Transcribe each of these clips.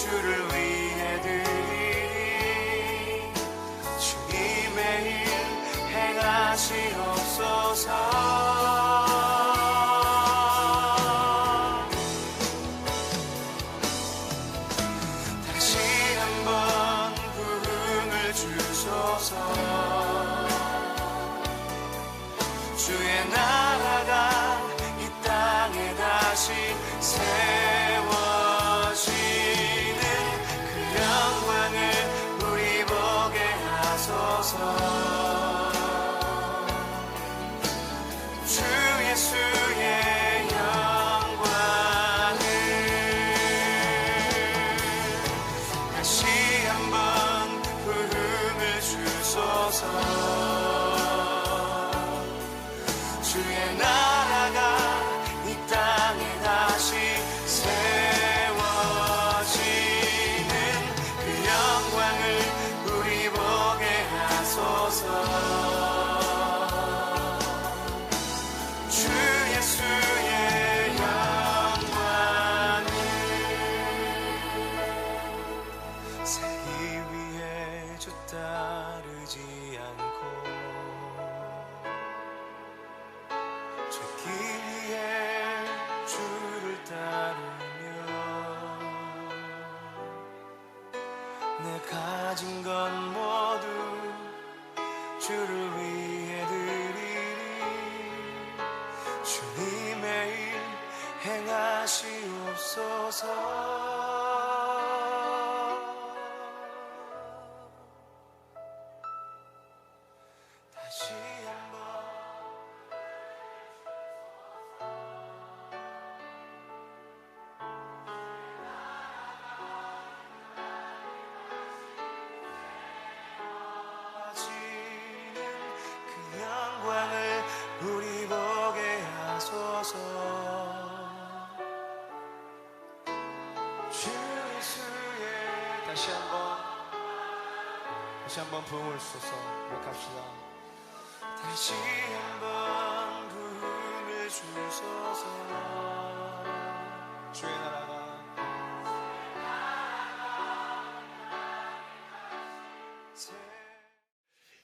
주를 위해 드리리. 주님의 일 행하시옵소서. 주의 나라가 이 땅에 다시 세워지는 그 영광을 우리 보게 하소서. 주 예수의 영광을 다시 한번 부름을 주소서. 주의 나라가 이 땅에 다시 세워지는 그 영광을 우리 보게 하소서. 주 예수의 영광을 세이 위에 주 따르지 않고 길 위에 주를 따르며 내 가진 것 모두 주를 위해 드리리. 주님의 일 행하시옵소서. 다시 한번 그 영광을 우리 보게 하소서. 주 예수의 다시 한번 부흥을 주소서. 기록합시다. 다시 한번 부흥을 주소서. 주의 나라가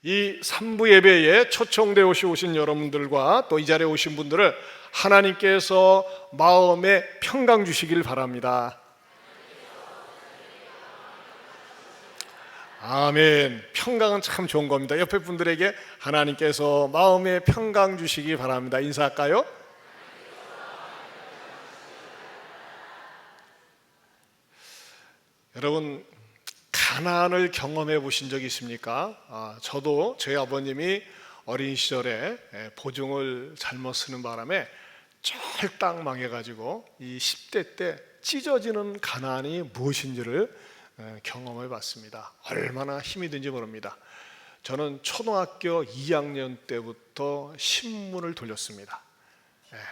이 3부 예배에 초청되어 오신 여러분들과 또 이 자리에 오신 분들을 하나님께서 마음에 평강 주시길 바랍니다. 아멘. 평강은 참 좋은 겁니다. 옆에 분들에게 하나님께서 마음에 평강 주시기 바랍니다. 인사할까요? 여러분, 가난을 경험해 보신 적이 있습니까? 저도 저희 아버님이 어린 시절에 보증을 잘못 쓰는 바람에 쫄딱 망해가지고 이 10대 때 찢어지는 가난이 무엇인지를 경험해 봤습니다. 얼마나 힘이 든지 모릅니다. 저는 초등학교 2학년 때부터 신문을 돌렸습니다.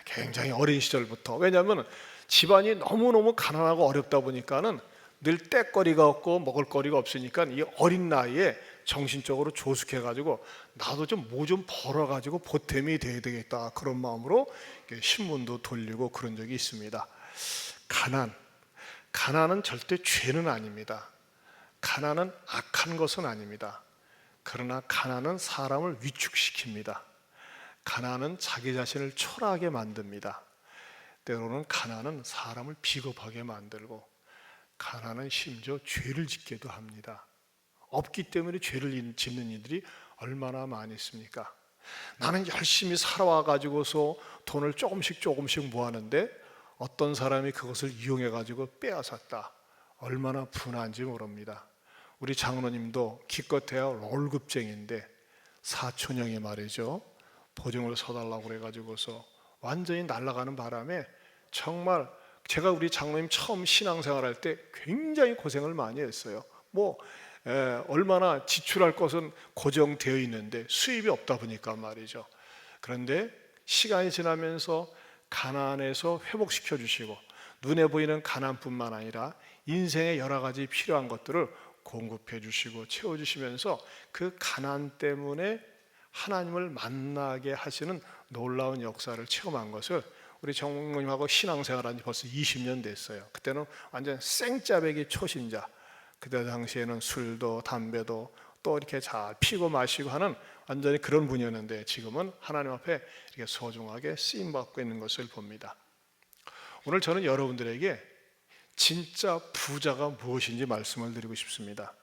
굉장히 어린 시절부터. 왜냐하면 집안이 너무너무 가난하고 어렵다 보니까는 늘 떼거리가 없고 먹을 거리가 없으니까 이 어린 나이에 정신적으로 조숙해가지고 나도 좀 뭐 좀 벌어가지고 보탬이 돼야 되겠다, 그런 마음으로 신문도 돌리고 그런 적이 있습니다. 가난은 절대 죄는 아닙니다. 가난은 악한 것은 아닙니다. 그러나 가난은 사람을 위축시킵니다. 가난은 자기 자신을 초라하게 만듭니다. 때로는 가난은 사람을 비겁하게 만들고, 가난은 심지어 죄를 짓게도 합니다. 없기 때문에 죄를 짓는 이들이 얼마나 많이 있습니까? 나는 열심히 살아와 가지고서 돈을 조금씩 모았는데 어떤 사람이 그것을 이용해 가지고 빼앗았다. 얼마나 분한지 모릅니다. 우리 장로님도 기껏해야 월급쟁인데 사촌형이 말이죠, 보증을 서달라고 그래가지고서 완전히 날아가는 바람에 정말 제가 우리 장로님 처음 신앙생활할 때 굉장히 고생을 많이 했어요. 얼마나 지출할 것은 고정되어 있는데 수입이 없다 보니까 말이죠. 그런데 시간이 지나면서 가난에서 회복시켜 주시고, 눈에 보이는 가난뿐만 아니라 인생의 여러 가지 필요한 것들을 공급해 주시고 채워주시면서 그 가난 때문에 하나님을 만나게 하시는 놀라운 역사를 체험한 것을 우리 장모님하고 신앙생활한 지 벌써 20년 됐어요. 그때는 완전 생짜배기 초신자. 그때 당시에는 술도 담배도 또 이렇게 잘 피고 마시고 하는 완전히 그런 분이었는데 지금은 하나님 앞에 이렇게 소중하게 쓰임받고 있는 것을 봅니다. 오늘 저는 여러분들에게 진짜 부자가 무엇인지 말씀을 드리고 싶습니다.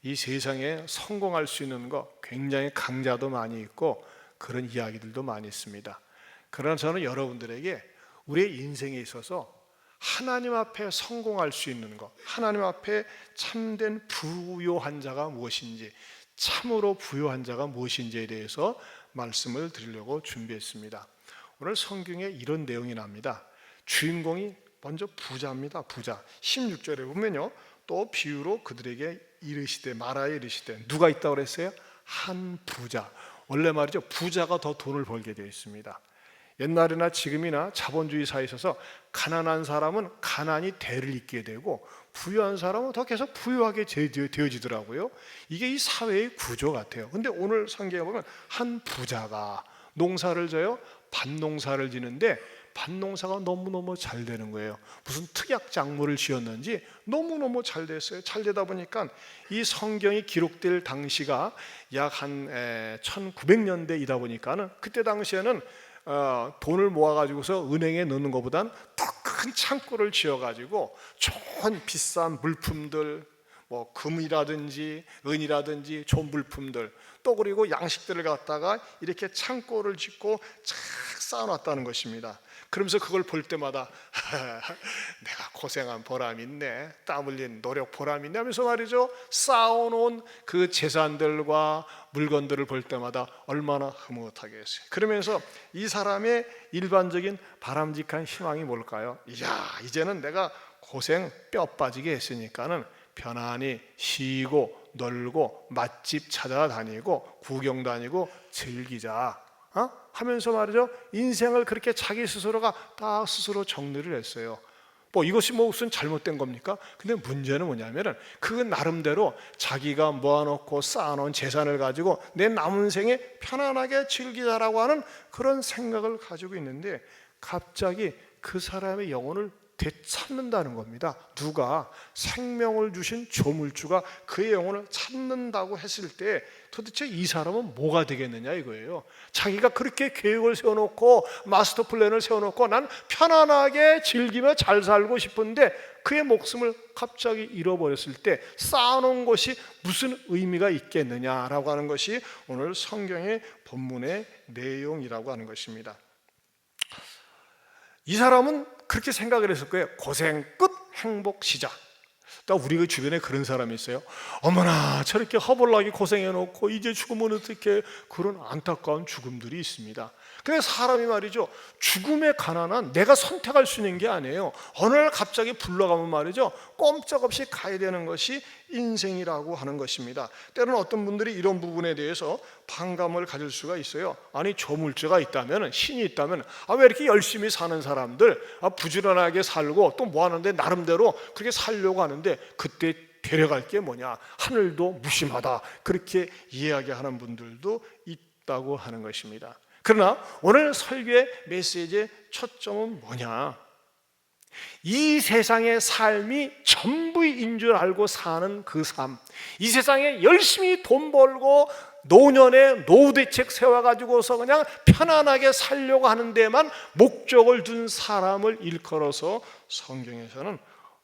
이 세상에 성공할 수 있는 거 굉장히 강자도 많이 있고 그런 이야기들도 많이 있습니다. 그러나 저는 여러분들에게 우리의 인생에 있어서 하나님 앞에 성공할 수 있는 것, 하나님 앞에 참된 부유한 자가 무엇인지, 참으로 부유한 자가 무엇인지에 대해서 말씀을 드리려고 준비했습니다. 오늘 성경에 이런 내용이 납니다. 주인공이 먼저 부자입니다. 부자. 16절에 보면요, 또 비유로 그들에게 이르시되, 말하여 이르시되, 누가 있다고 그랬어요? 한 부자. 원래 말이죠, 부자가 더 돈을 벌게 되어 있습니다. 옛날이나 지금이나 자본주의 사회에 있어서 가난한 사람은 가난이 대를 잇게 되고 부유한 사람은 더 계속 부유하게 되어지더라고요. 이게 이 사회의 구조 같아요. 근데 오늘 성경에 보면 한 부자가 농사를 져요. 밭농사를 지는데 밭농사가 너무너무 잘 되는 거예요. 무슨 특약 작물을 지었는지 너무너무 잘 됐어요. 잘 되다 보니까 이 성경이 기록될 당시가 약 한 1900년대이다 보니까는 그때 당시에는 돈을 모아가지고서 은행에 넣는 것보단 더 큰 창고를 지어가지고 좋은 비싼 물품들, 뭐 금이라든지 은이라든지 좋은 물품들, 또 그리고 양식들을 갖다가 이렇게 창고를 짓고 착 쌓아놨다는 것입니다. 그러면서 그걸 볼 때마다 내가 고생한 보람이 있네, 땀 흘린 노력 보람이 있네 하면서 말이죠, 쌓아놓은 그 재산들과 물건들을 볼 때마다 얼마나 흐뭇하게 했어요. 그러면서 이 사람의 일반적인 바람직한 희망이 뭘까요? 이야, 이제는 내가 고생 뼈 빠지게 했으니까는 편안히 쉬고 놀고 맛집 찾아다니고 구경 다니고 즐기자 하면서 말이죠, 인생을 그렇게 자기 스스로가 다 스스로 정리를 했어요. 뭐 이것이 뭐 무슨 잘못된 겁니까? 근데 문제는 뭐냐면은 그 나름대로 자기가 모아놓고 쌓아놓은 재산을 가지고 내 남은 생에 편안하게 즐기자라고 하는 그런 생각을 가지고 있는데 갑자기 그 사람의 영혼을 되찾는다는 겁니다. 누가? 생명을 주신 조물주가 그의 영혼을 찾는다고 했을 때 도대체 이 사람은 뭐가 되겠느냐 이거예요. 자기가 그렇게 계획을 세워놓고 마스터 플랜을 세워놓고 난 편안하게 즐기며 잘 살고 싶은데 그의 목숨을 갑자기 잃어버렸을 때 쌓아놓은 것이 무슨 의미가 있겠느냐라고 하는 것이 오늘 성경의 본문의 내용이라고 하는 것입니다. 이 사람은 그렇게 생각을 했을 거예요. 고생 끝, 행복 시작. 또 우리 그 주변에 그런 사람이 있어요. 어머나 저렇게 허벌나게 고생해놓고 이제 죽으면 어떻게, 그런 안타까운 죽음들이 있습니다. 그래서 사람이 말이죠, 죽음의 가난은 내가 선택할 수 있는 게 아니에요. 어느 날 갑자기 불러가면 말이죠, 꼼짝없이 가야 되는 것이 인생이라고 하는 것입니다. 때로는 어떤 분들이 이런 부분에 대해서 반감을 가질 수가 있어요. 아니 조물주가 있다면, 신이 있다면 왜 이렇게 열심히 사는 사람들 부지런하게 살고 또 뭐 하는데 나름대로 그렇게 살려고 하는데 그때 데려갈 게 뭐냐, 하늘도 무심하다, 그렇게 이야기하는 분들도 있다고 하는 것입니다. 그러나 오늘 설교의 메시지의 초점은 뭐냐, 이 세상의 삶이 전부인 줄 알고 사는 그 삶, 이 세상에 열심히 돈 벌고 노년에 노후 대책 세워가지고서 그냥 편안하게 살려고 하는 데만 목적을 둔 사람을 일컬어서 성경에서는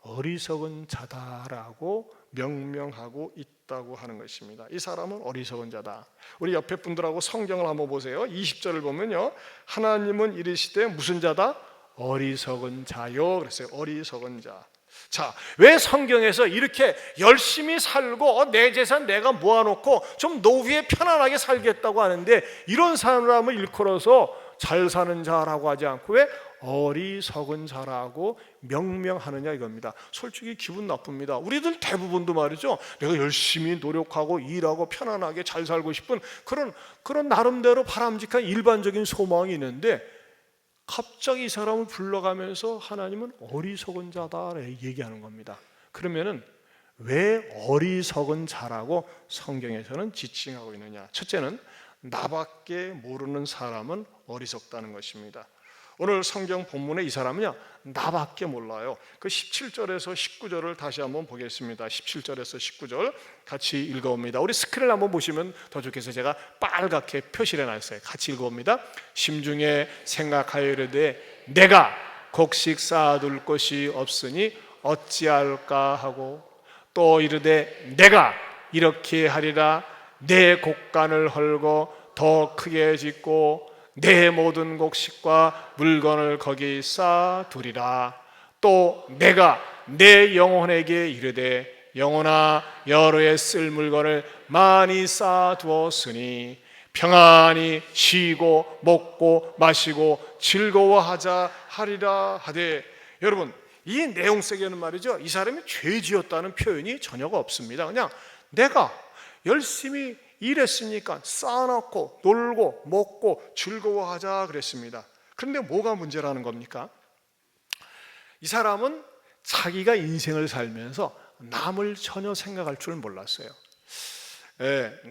어리석은 자다라고 명명하고 있다고 하는 것입니다. 이 사람은 어리석은 자다. 우리 옆에 분들하고 성경을 한번 보세요. 20절을 보면요, 하나님은 이르시되 무슨 자다? 어리석은 자요 그랬어요. 어리석은 자. 자, 왜 성경에서 이렇게 열심히 살고 내 재산 내가 모아놓고 좀 노후에 편안하게 살겠다고 하는데 이런 사람을 일컬어서 잘 사는 자라고 하지 않고 왜 어리석은 자라고 명명하느냐 이겁니다. 솔직히 기분 나쁩니다. 우리들 대부분도 말이죠, 내가 열심히 노력하고 일하고 편안하게 잘 살고 싶은 그런 나름대로 바람직한 일반적인 소망이 있는데 갑자기 이 사람을 불러가면서 하나님은 어리석은 자다 얘기하는 겁니다. 그러면은 왜 어리석은 자라고 성경에서는 지칭하고 있느냐? 첫째는 나밖에 모르는 사람은 어리석다는 것입니다. 오늘 성경 본문에 이 사람은요, 나밖에 몰라요. 그 17절에서 19절을 다시 한번 보겠습니다. 17절에서 19절 같이 읽어옵니다. 우리 스크린을 한번 보시면 더 좋겠어요. 제가 빨갛게 표시를 해놨어요. 같이 읽어옵니다. 심중에 생각하여 이르되 내가 곡식 쌓아둘 곳이 없으니 어찌할까 하고, 또 이르되 내가 이렇게 하리라. 내 곡간을 헐고 더 크게 짓고 내 모든 곡식과 물건을 거기 쌓아두리라. 또 내가 내 영혼에게 이르되 영혼아, 여러 해 쓸 물건을 많이 쌓아두었으니 평안히 쉬고 먹고 마시고 즐거워하자 하리라 하되. 여러분, 이 내용 속에는 말이죠, 이 사람이 죄 지었다는 표현이 전혀가 없습니다. 그냥 내가 열심히 일했으니까 쌓아놓고 놀고 먹고 즐거워하자 그랬습니다. 그런데 뭐가 문제라는 겁니까? 이 사람은 자기가 인생을 살면서 남을 전혀 생각할 줄 몰랐어요.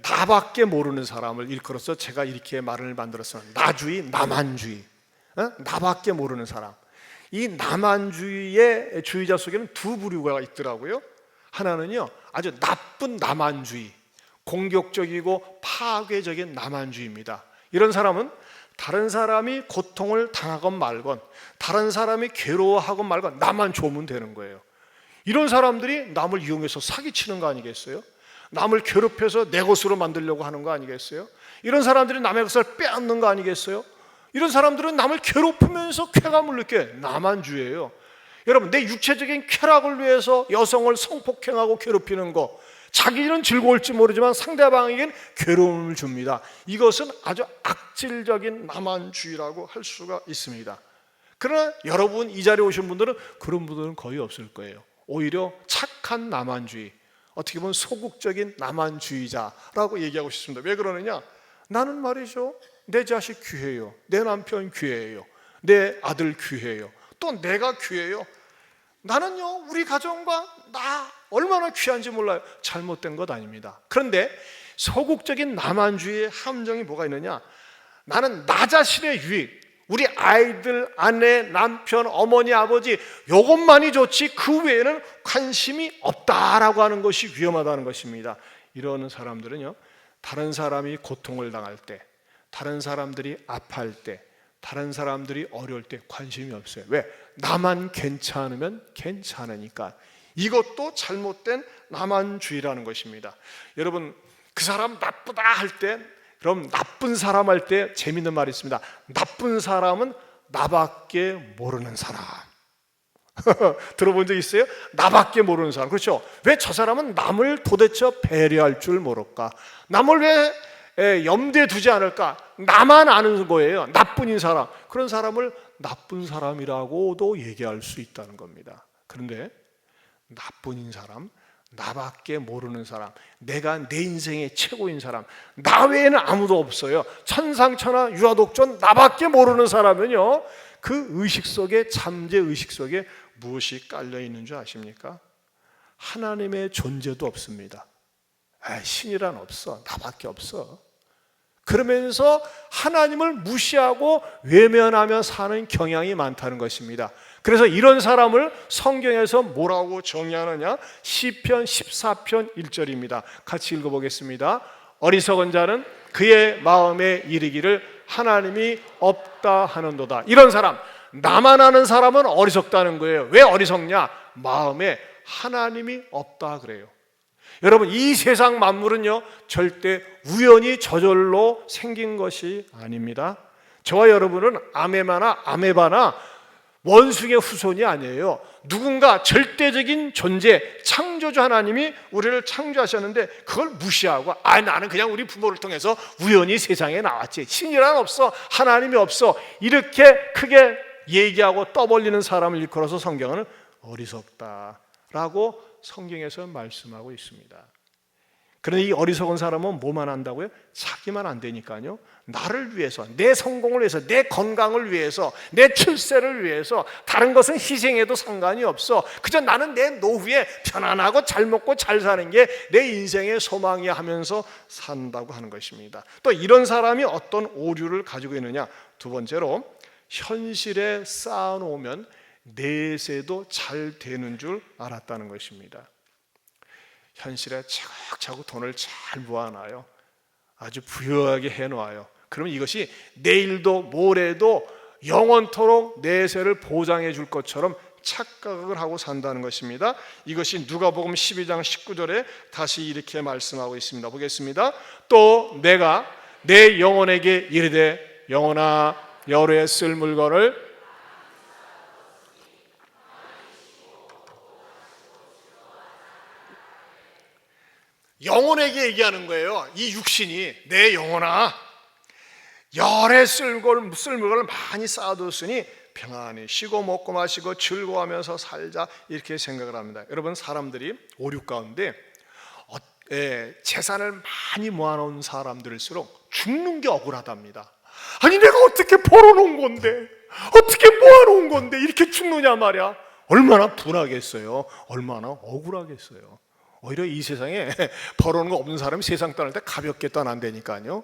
나밖에 모르는 사람을 일컬어서 제가 이렇게 말을 만들었어요. 나주의, 나만주의. 나밖에 모르는 사람. 이 나만주의의 주의자 속에는 두 부류가 있더라고요. 하나는요, 아주 나쁜 나만주의, 공격적이고 파괴적인 나만주의입니다. 이런 사람은 다른 사람이 고통을 당하건 말건, 다른 사람이 괴로워하건 말건 나만 좋으면 되는 거예요. 이런 사람들이 남을 이용해서 사기치는 거 아니겠어요? 남을 괴롭혀서 내 것으로 만들려고 하는 거 아니겠어요? 이런 사람들이 남의 것을 빼앗는 거 아니겠어요? 이런 사람들은 남을 괴롭히면서 쾌감을 느껴요. 나만주의예요. 여러분, 내 육체적인 쾌락을 위해서 여성을 성폭행하고 괴롭히는 거, 자기는 즐거울지 모르지만 상대방에겐 괴로움을 줍니다. 이것은 아주 악질적인 나만주의라고 할 수가 있습니다. 그러나 여러분, 이 자리에 오신 분들은 그런 분들은 거의 없을 거예요. 오히려 착한 나만주의, 어떻게 보면 소극적인 나만주의자라고 얘기하고 싶습니다. 왜 그러느냐? 나는 말이죠, 내 자식 귀해요, 내 남편 귀해요, 내 아들 귀해요, 또 내가 귀해요. 나는요, 우리 가정과 나 얼마나 귀한지 몰라요. 잘못된 것 아닙니다. 그런데 소극적인 나만주의의 함정이 뭐가 있느냐? 나는 나 자신의 유익, 우리 아이들, 아내, 남편, 어머니, 아버지, 이것만이 좋지 그 외에는 관심이 없다라고 하는 것이 위험하다는 것입니다. 이러는 사람들은요, 다른 사람이 고통을 당할 때, 다른 사람들이 아파할 때, 다른 사람들이 어려울 때 관심이 없어요. 왜? 나만 괜찮으면 괜찮으니까. 이것도 잘못된 나만주의라는 것입니다. 여러분, 그 사람 나쁘다 할 때, 그럼 나쁜 사람 할 때 재밌는 말이 있습니다. 나쁜 사람은 나밖에 모르는 사람. 들어본 적 있어요? 나밖에 모르는 사람. 그렇죠? 왜 저 사람은 남을 도대체 배려할 줄 모를까? 남을 왜 염두에 두지 않을까? 나만 아는 거예요. 나뿐인 사람. 그런 사람을 나쁜 사람이라고도 얘기할 수 있다는 겁니다. 그런데 나뿐인 사람, 나밖에 모르는 사람, 내가 내 인생의 최고인 사람, 나 외에는 아무도 없어요. 천상천하 유아독존 나밖에 모르는 사람은요, 그 의식 속에, 잠재의식 속에 무엇이 깔려 있는 줄 아십니까? 하나님의 존재도 없습니다. 신이란 없어, 나밖에 없어. 그러면서 하나님을 무시하고 외면하며 사는 경향이 많다는 것입니다. 그래서 이런 사람을 성경에서 뭐라고 정의하느냐? 시편 14편 1절입니다. 같이 읽어보겠습니다. 어리석은 자는 그의 마음에 이르기를 하나님이 없다 하는도다. 이런 사람, 나만 아는 사람은 어리석다는 거예요. 왜 어리석냐? 마음에 하나님이 없다 그래요. 여러분, 이 세상 만물은요, 절대 우연히 저절로 생긴 것이 아닙니다. 저와 여러분은 아메바나 원숭이의 후손이 아니에요. 누군가 절대적인 존재, 창조주 하나님이 우리를 창조하셨는데 그걸 무시하고 나는 그냥 우리 부모를 통해서 우연히 세상에 나왔지, 신이란 없어, 하나님이 없어, 이렇게 크게 얘기하고 떠벌리는 사람을 일컬어서 성경은 어리석다라고 성경에서 말씀하고 있습니다. 그런데 이 어리석은 사람은 뭐만 한다고요? 자기만 안 되니까요, 나를 위해서, 내 성공을 위해서, 내 건강을 위해서, 내 출세를 위해서 다른 것은 희생해도 상관이 없어. 그저 나는 내 노후에 편안하고 잘 먹고 잘 사는 게 내 인생의 소망이야 하면서 산다고 하는 것입니다. 또 이런 사람이 어떤 오류를 가지고 있느냐? 두 번째로 현실에 쌓아놓으면 내세도 잘 되는 줄 알았다는 것입니다. 현실에 차곡차곡 돈을 잘 모아놔요. 아주 부유하게 해놓아요. 그러면 이것이 내일도 모레도 영원토록 내세를 보장해 줄 것처럼 착각을 하고 산다는 것입니다. 이것이 누가복음 12장 19절에 다시 이렇게 말씀하고 있습니다. 보겠습니다. 또 내가 내 영혼에게 이르되 영혼아 여로에 쓸 물건을 영혼에게 얘기하는 거예요. 이 육신이 내 영혼아 열에 쓸 물건을 많이 쌓아뒀으니 평안히 쉬고 먹고 마시고 즐거워하면서 살자 이렇게 생각을 합니다. 여러분 사람들이 오류 가운데 재산을 많이 모아놓은 사람들일수록 죽는 게 억울하답니다. 아니 내가 어떻게 벌어놓은 건데 어떻게 모아놓은 건데 이렇게 죽느냐 말이야. 얼마나 분하겠어요. 얼마나 억울하겠어요. 오히려 이 세상에 벌어놓은 거 없는 사람이 세상 떠날 때 가볍게 떠난다니까요.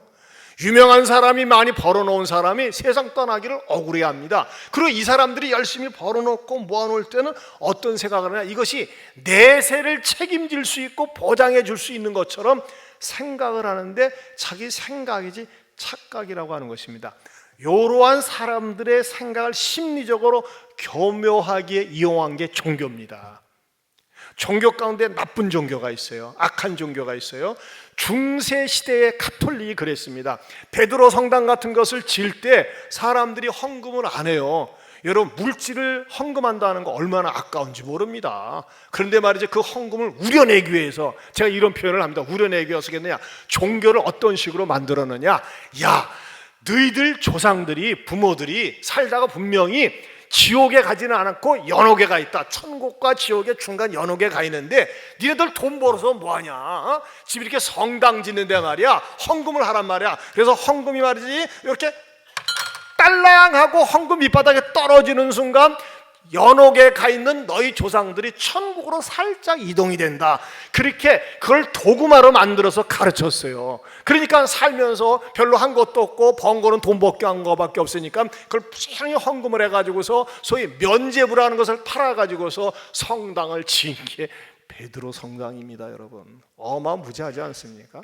유명한 사람이 많이 벌어놓은 사람이 세상 떠나기를 억울해합니다. 그리고 이 사람들이 열심히 벌어놓고 모아놓을 때는 어떤 생각을 하냐, 이것이 내세를 책임질 수 있고 보장해 줄 수 있는 것처럼 생각을 하는데 자기 생각이지 착각이라고 하는 것입니다. 이러한 사람들의 생각을 심리적으로 교묘하게 이용한 게 종교입니다. 종교 가운데 나쁜 종교가 있어요. 악한 종교가 있어요. 중세 시대의 가톨릭이 그랬습니다. 베드로 성당 같은 것을 지을 때 사람들이 헌금을 안 해요. 여러분 물질을 헌금한다는 거 얼마나 아까운지 모릅니다. 그런데 말이죠, 그 헌금을 우려내기 위해서 제가 이런 표현을 합니다. 우려내기 위해서 겠느냐, 종교를 어떤 식으로 만들었느냐, 야 너희들 조상들이 부모들이 살다가 분명히 지옥에 가지는 않았고 연옥에 가 있다. 천국과 지옥의 중간 연옥에 가 있는데 니네들 돈 벌어서 뭐하냐, 집 이렇게 성당 짓는데 말이야 헌금을 하란 말이야. 그래서 헌금이 말이지 이렇게 딸랑 하고 헌금 밑바닥에 떨어지는 순간 연옥에 가 있는 너희 조상들이 천국으로 살짝 이동이 된다. 그렇게 그걸 도구마로 만들어서 가르쳤어요. 그러니까 살면서 별로 한 것도 없고 번 거는 돈 벌게 한 거밖에 없으니까 그걸 부지런히 헌금을 해가지고서 소위 면죄부라는 것을 팔아가지고서 성당을 지은 게 베드로 성당입니다. 여러분 어마무지하지 않습니까?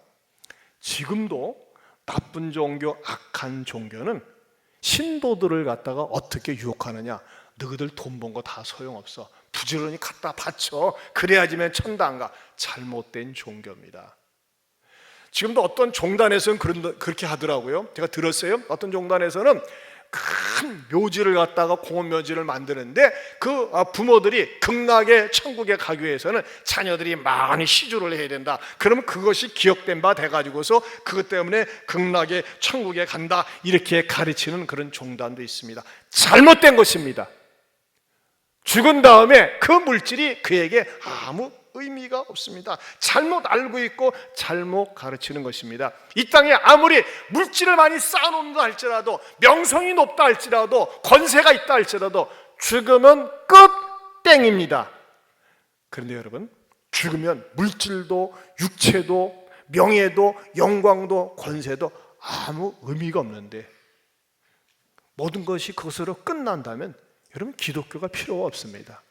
지금도 나쁜 종교, 악한 종교는 신도들을 갖다가 어떻게 유혹하느냐, 너희들 돈 번 거 다 소용없어, 부지런히 갖다 바쳐, 그래야지면 천당 안 가. 잘못된 종교입니다. 지금도 어떤 종단에서는 그렇게 하더라고요. 제가 들었어요. 어떤 종단에서는 큰 묘지를 갖다가 공원 묘지를 만드는데 그 부모들이 극락의 천국에 가기 위해서는 자녀들이 많이 시주를 해야 된다. 그러면 그것이 기억된 바 돼가지고서 그것 때문에 극락의 천국에 간다 이렇게 가르치는 그런 종단도 있습니다. 잘못된 것입니다. 죽은 다음에 그 물질이 그에게 아무 의미가 없습니다. 잘못 알고 있고 잘못 가르치는 것입니다. 이 땅에 아무리 물질을 많이 쌓아놓는다 할지라도, 명성이 높다 할지라도, 권세가 있다 할지라도 죽으면 끝 땡입니다. 그런데 여러분 죽으면 물질도 육체도 명예도 영광도 권세도 아무 의미가 없는데 모든 것이 그것으로 끝난다면 여러분 기독교가 필요가 없습니다.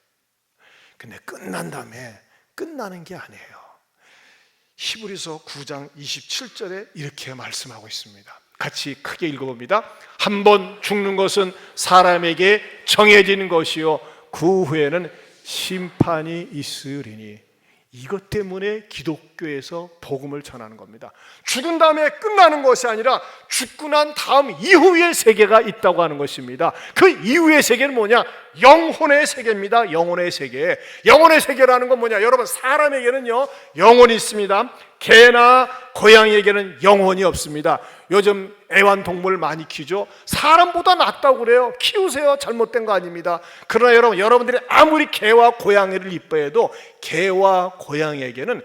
근데 끝난 다음에 끝나는 게 아니에요. 히브리서 9장 27절에 이렇게 말씀하고 있습니다. 같이 크게 읽어봅니다. 한 번 죽는 것은 사람에게 정해지는 것이요 그 후에는 심판이 있으리니. 이것 때문에 기독교에서 복음을 전하는 겁니다. 죽은 다음에 끝나는 것이 아니라 죽고 난 다음 이후의 세계가 있다고 하는 것입니다. 그 이후의 세계는 뭐냐? 영혼의 세계입니다. 영혼의 세계. 영혼의 세계라는 건 뭐냐? 여러분 사람에게는요 영혼이 있습니다. 개나 고양이에게는 영혼이 없습니다. 요즘 애완동물 많이 키우죠. 사람보다 낫다고 그래요. 키우세요. 잘못된 거 아닙니다. 그러나 여러분들이 아무리 개와 고양이를 이뻐해도 개와 고양이에게는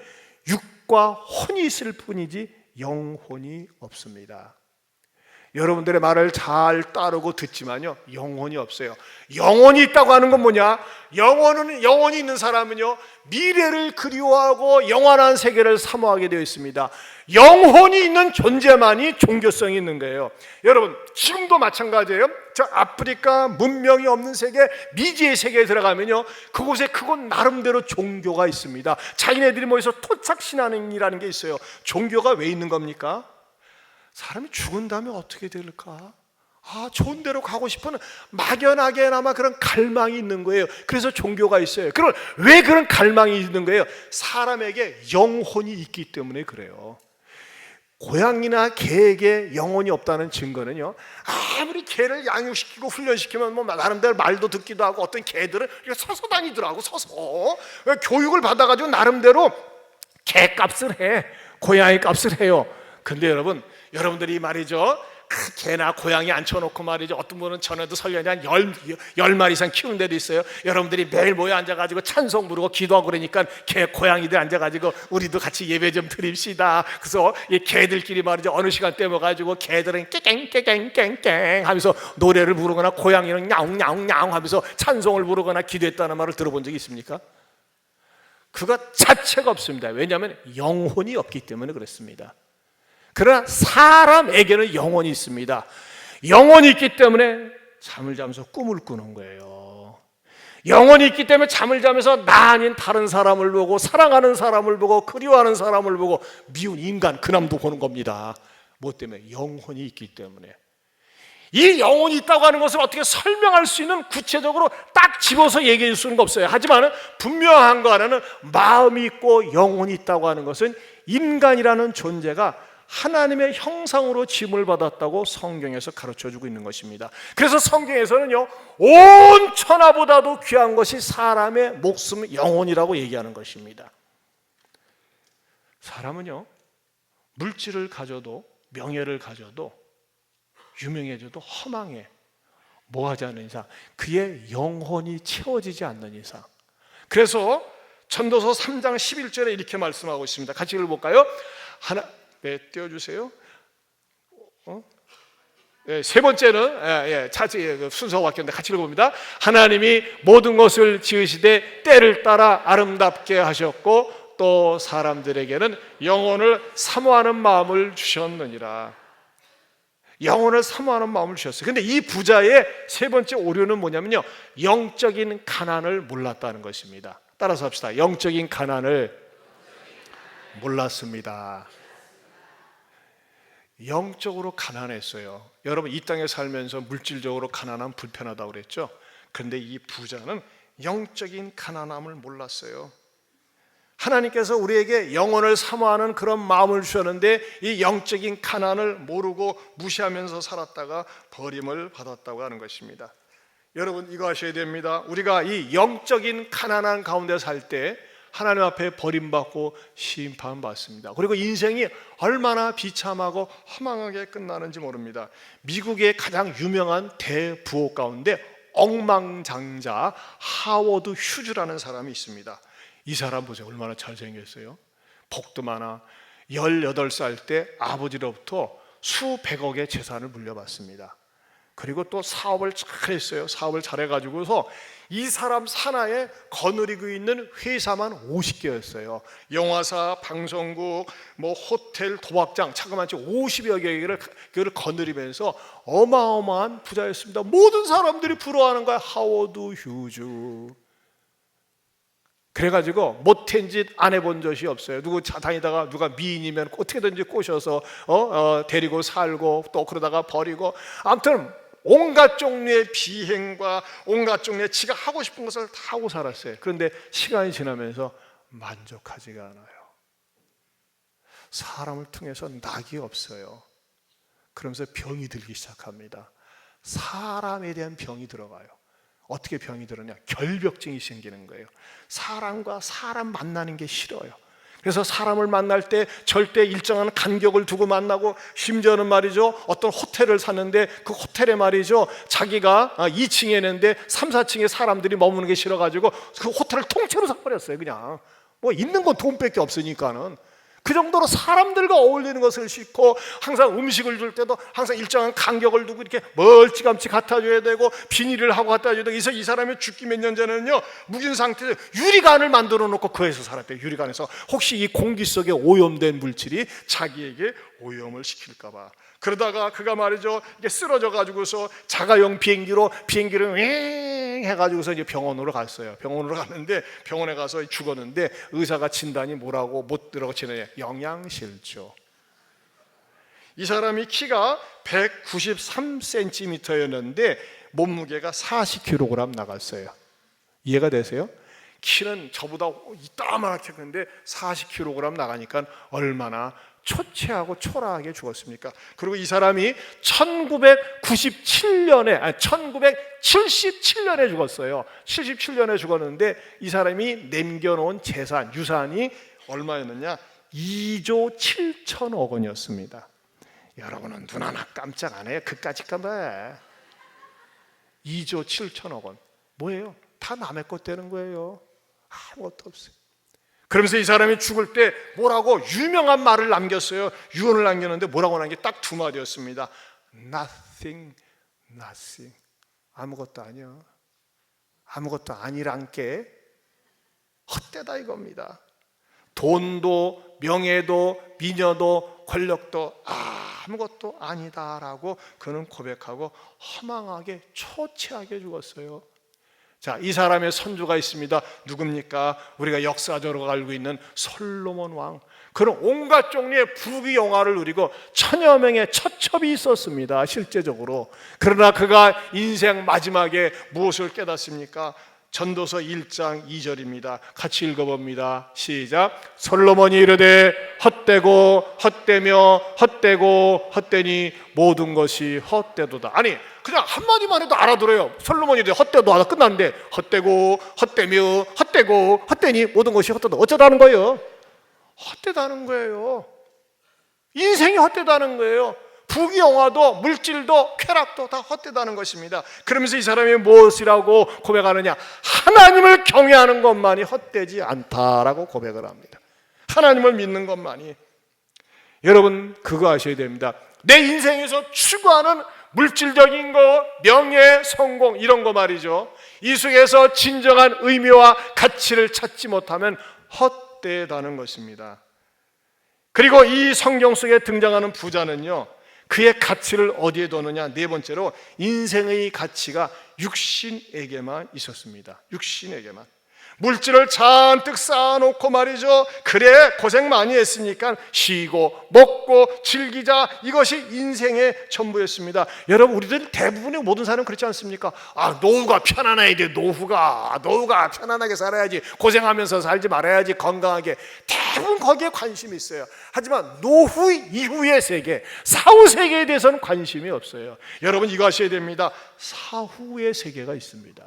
육과 혼이 있을 뿐이지 영혼이 없습니다. 여러분들의 말을 잘 따르고 듣지만요, 영혼이 없어요. 영혼이 있다고 하는 건 뭐냐? 영혼이 있는 사람은요, 미래를 그리워하고 영원한 세계를 사모하게 되어 있습니다. 영혼이 있는 존재만이 종교성이 있는 거예요. 여러분, 지금도 마찬가지예요. 저 아프리카 문명이 없는 세계, 미지의 세계에 들어가면요, 그곳 나름대로 종교가 있습니다. 자기네들이 모여서 토착신앙이라는 게 있어요. 종교가 왜 있는 겁니까? 사람이 죽은 다음에 어떻게 될까? 좋은 데로 가고 싶은 막연하게나마 그런 갈망이 있는 거예요. 그래서 종교가 있어요. 그럼 왜 그런 갈망이 있는 거예요? 사람에게 영혼이 있기 때문에 그래요. 고양이나 개에게 영혼이 없다는 증거는요, 아무리 개를 양육시키고 훈련시키면 뭐 나름대로 말도 듣기도 하고, 어떤 개들은 서서 다니더라고. 서서 교육을 받아가지고 나름대로 개 값을 해, 고양이 값을 해요. 근데 여러분들이 말이죠, 개나 고양이 앉혀놓고 말이죠, 어떤 분은 전에도 설교에 한 10마리 이상 키우는 데도 있어요. 여러분들이 매일 모여 앉아가지고 찬송 부르고 기도하고 그러니까 개, 고양이들 앉아가지고 우리도 같이 예배 좀 드립시다. 그래서 이 개들끼리 말이죠, 어느 시간대 모가지고 개들은 깨갱깨갱깨갱 하면서 노래를 부르거나, 고양이는 냐옹냐옹냐옹 하면서 찬송을 부르거나 기도했다는 말을 들어본 적이 있습니까? 그것 자체가 없습니다. 왜냐하면 영혼이 없기 때문에 그렇습니다. 그러나 사람에게는 영혼이 있습니다. 영혼이 있기 때문에 잠을 자면서 꿈을 꾸는 거예요. 영혼이 있기 때문에 잠을 자면서 나 아닌 다른 사람을 보고, 사랑하는 사람을 보고, 그리워하는 사람을 보고, 미운 인간 그남도 보는 겁니다. 뭐 때문에? 영혼이 있기 때문에. 이 영혼이 있다고 하는 것을 어떻게 설명할 수 있는, 구체적으로 딱 집어서 얘기해 줄 수는 없어요. 하지만 분명한 거 하나는, 마음이 있고 영혼이 있다고 하는 것은 인간이라는 존재가 하나님의 형상으로 지음을 받았다고 성경에서 가르쳐주고 있는 것입니다. 그래서 성경에서는요, 온 천하보다도 귀한 것이 사람의 목숨, 영혼이라고 얘기하는 것입니다. 사람은요, 물질을 가져도, 명예를 가져도, 유명해져도 허망해. 뭐하지 않는 이상, 그의 영혼이 채워지지 않는 이상. 그래서 전도서 3장 11절에 이렇게 말씀하고 있습니다. 같이 읽어볼까요? 띄워주세요. 세 번째는 순서가 바뀌었는데 같이 읽어봅니다. 하나님이 모든 것을 지으시되 때를 따라 아름답게 하셨고, 또 사람들에게는 영혼을 사모하는 마음을 주셨느니라. 영혼을 사모하는 마음을 주셨어요. 근데 이 부자의 세 번째 오류는 뭐냐면요, 영적인 가난을 몰랐다는 것입니다. 따라서 합시다. 영적인 가난을 몰랐습니다. 영적으로 가난했어요. 여러분, 이 땅에 살면서 물질적으로 가난하면 불편하다고 그랬죠. 그런데 이 부자는 영적인 가난함을 몰랐어요. 하나님께서 우리에게 영혼을 사모하는 그런 마음을 주셨는데, 이 영적인 가난을 모르고 무시하면서 살았다가 버림을 받았다고 하는 것입니다. 여러분, 이거 아셔야 됩니다. 우리가 이 영적인 가난한 가운데 살 때 하나님 앞에 버림받고 심판받습니다. 그리고 인생이 얼마나 비참하고 허망하게 끝나는지 모릅니다. 미국의 가장 유명한 대부호 가운데 억만장자 하워드 휴즈라는 사람이 있습니다. 이 사람 보세요. 얼마나 잘생겼어요. 복도 많아. 18살 때 아버지로부터 수백억의 재산을 물려받습니다. 그리고 또 사업을 잘했어요. 사업을 잘해가지고서 이 사람 산하에 거느리고 있는 회사만 50개였어요. 영화사, 방송국, 호텔, 도박장, 자그마치 50여 개를 거느리면서 어마어마한 부자였습니다. 모든 사람들이 부러워하는 거야. 하워드 휴즈. 그래가지고 못한 짓 안 해본 적이 없어요. 누구 다니다가 누가 미인이면 어떻게든지 꼬셔서 데리고 살고, 또 그러다가 버리고, 아무튼 온갖 종류의 비행과 온갖 종류의 지가 하고 싶은 것을 다 하고 살았어요. 그런데 시간이 지나면서 만족하지가 않아요. 사람을 통해서 낙이 없어요. 그러면서 병이 들기 시작합니다. 사람에 대한 병이 들어가요. 어떻게 병이 들었냐? 결벽증이 생기는 거예요. 사람과 사람 만나는 게 싫어요. 그래서 사람을 만날 때 절대 일정한 간격을 두고 만나고, 심지어는 말이죠, 어떤 호텔을 샀는데 그 호텔에 말이죠, 자기가 2층에 있는데 3, 4층에 사람들이 머무는 게 싫어가지고 그 호텔을 통째로 사버렸어요. 그냥 있는 건 돈밖에 없으니까는. 그 정도로 사람들과 어울리는 것을 싫고, 항상 음식을 줄 때도 항상 일정한 간격을 두고 이렇게 멀찌감치 갖다 줘야 되고, 비닐을 하고 갖다 줘야 되고. 그래서 이 사람이 죽기 몇 년 전에는요, 묵인 상태에서 유리관을 만들어 놓고 그에서 살았대요. 유리관에서 혹시 이 공기 속에 오염된 물질이 자기에게 오염을 시킬까 봐. 그러다가 그가 말이죠, 이게 쓰러져 가지고서 자가용 비행기를 윙 해가지고서 이제 병원으로 갔어요. 병원으로 갔는데, 병원에 가서 죽었는데 의사가 진단이 뭐라고 못 들어고 치느냐, 영양실조. 이 사람이 키가 193cm였는데 몸무게가 40kg 나갔어요. 이해가 되세요? 키는 저보다 이따만하게 큰데 40kg 나가니까 얼마나 초췌하고 초라하게 죽었습니까? 그리고 이 사람이 1977년에 죽었어요. 77년에 죽었는데 이 사람이 남겨놓은 재산, 유산이 얼마였느냐? 2조 7천억 원이었습니다. 여러분은 눈 하나 깜짝 안 해요? 그까짓 봐. 2조 7천억 원. 뭐예요? 다 남의 것 되는 거예요. 아무것도 없어요. 그러면서 이 사람이 죽을 때 뭐라고 유명한 말을 남겼어요. 유언을 남겼는데 뭐라고 남긴 게 딱 두 마디였습니다. Nothing. 아무것도 아니야. 아무것도 아니란 게 헛되다 이겁니다. 돈도 명예도 미녀도 권력도 아무것도 아니다라고 그는 고백하고 허망하게 초췌하게 죽었어요. 자, 이 사람의 선조가 있습니다. 누굽니까? 우리가 역사적으로 알고 있는 솔로몬 왕. 그는 온갖 종류의 부귀영화를 누리고 천여 명의 처첩이 있었습니다, 실제적으로. 그러나 그가 인생 마지막에 무엇을 깨닫습니까? 전도서 1장 2절입니다. 같이 읽어봅니다. 시작. 솔로몬이 이르되 헛되고 헛되며 헛되고 헛되니 모든 것이 헛되도다. 아니, 그냥 한마디만 해도 알아들어요. 솔로몬이 이제 헛되도다 끝났는데 헛되고 헛되며 헛되고 헛되니 모든 것이 헛되다. 어쩌다는 거예요? 헛되다는 거예요. 인생이 헛되다는 거예요. 부귀영화도 물질도 쾌락도 다 헛되다는 것입니다. 그러면서 이 사람이 무엇이라고 고백하느냐? 하나님을 경외하는 것만이 헛되지 않다라고 고백을 합니다. 하나님을 믿는 것만이. 여러분 그거 아셔야 됩니다. 내 인생에서 추구하는 물질적인 거, 명예, 성공 이런 거 말이죠, 이 속에서 진정한 의미와 가치를 찾지 못하면 헛되다는 것입니다. 그리고 이 성경 속에 등장하는 부자는요, 그의 가치를 어디에 두느냐? 네 번째로 인생의 가치가 육신에게만 있었습니다. 육신에게만. 물질을 잔뜩 쌓아놓고 말이죠, 그래 고생 많이 했으니까 쉬고 먹고 즐기자, 이것이 인생의 전부였습니다. 여러분 우리들 대부분의 모든 사람은 그렇지 않습니까? 노후가 편안해야 돼. 노후가 편안하게 살아야지, 고생하면서 살지 말아야지, 건강하게. 대부분 거기에 관심이 있어요. 하지만 노후 이후의 세계, 사후 세계에 대해서는 관심이 없어요. 여러분 이거 아셔야 됩니다. 사후의 세계가 있습니다.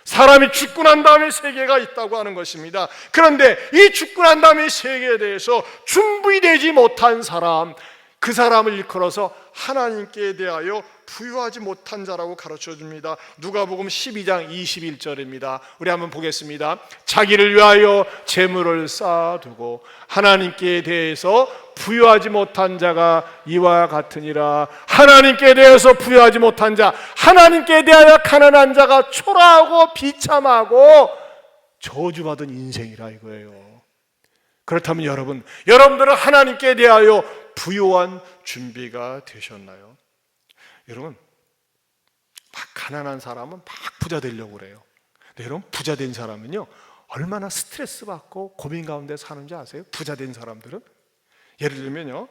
사람이 죽고 난 다음에 세계가 있다고 하는 것입니다. 그런데 이 죽고 난 다음에 세계에 대해서 준비 되지 못한 사람, 그 사람을 일컬어서 하나님께 대하여 부유하지 못한 자라고 가르쳐 줍니다. 누가복음 12장 21절입니다. 우리 한번 보겠습니다. 자기를 위하여 재물을 쌓아두고 하나님께 대해서 부유하지 못한 자가 이와 같으니라. 하나님께 대해서 부유하지 못한 자, 하나님께 대하여 가난한 자가 초라하고 비참하고 저주받은 인생이라 이거예요. 그렇다면 여러분들은 하나님께 대하여 부유한 준비가 되셨나요? 여러분 막 가난한 사람은 막 부자 되려고 그래요. 근데 여러분 부자 된 사람은요 얼마나 스트레스 받고 고민 가운데 사는지 아세요? 부자 된 사람들은 예를 들면요,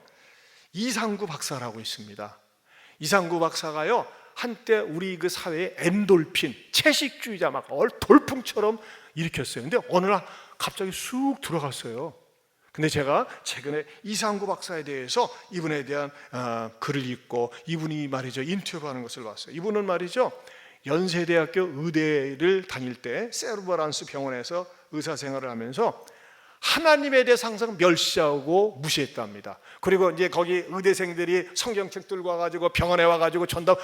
이상구 박사라고 있습니다. 이상구 박사가요 한때 우리 그 사회에 엔돌핀, 채식주의자 막 돌풍처럼 일으켰어요. 근데 어느 날 갑자기 쑥 들어갔어요. 근데 제가 최근에 이상구 박사에 대해서 이분에 대한 글을 읽고 이분이 말이죠 인터뷰하는 것을 봤어요. 이분은 말이죠 연세대학교 의대를 다닐 때 세르버란스 병원에서 의사 생활을 하면서 하나님에 대해서 항상 멸시하고 무시했답니다. 그리고 이제 거기 의대생들이 성경책 들고 와가지고 병원에 와가지고 전담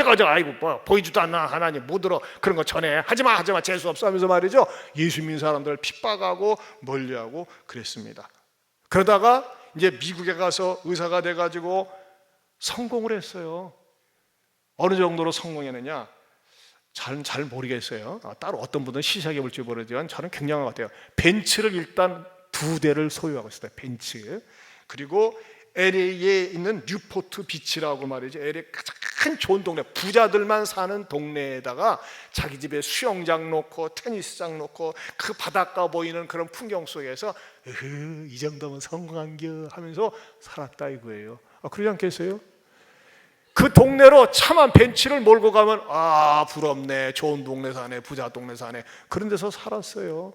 꺼져 아이고 뭐 보이지도 않나 하나님 못 들어 그런 거 전해 하지마 재수 없어 하면서 말이죠 예수 믿는 사람들을 핍박하고 멀리하고 그랬습니다. 그러다가 이제 미국에 가서 의사가 돼가지고 성공을 했어요. 어느 정도로 성공했느냐? 잘 모르겠어요. 따로 어떤 분들은 시시하게 볼지 모르지만 저는 굉장한 것 같아요. 벤츠를 일단 2대를 소유하고 있어요. 벤츠. 그리고 LA에 있는 뉴포트 비치라고 말이죠. LA 가장 좋은 동네, 부자들만 사는 동네에다가 자기 집에 수영장 놓고 테니스장 놓고 그 바닷가 보이는 그런 풍경 속에서 이 정도면 성공한겨 하면서 살았다 이거예요. 그러지 않겠어요? 그 동네로 차만 벤츠를 몰고 가면 부럽네, 좋은 동네 사네, 부자 동네 사네, 그런 데서 살았어요.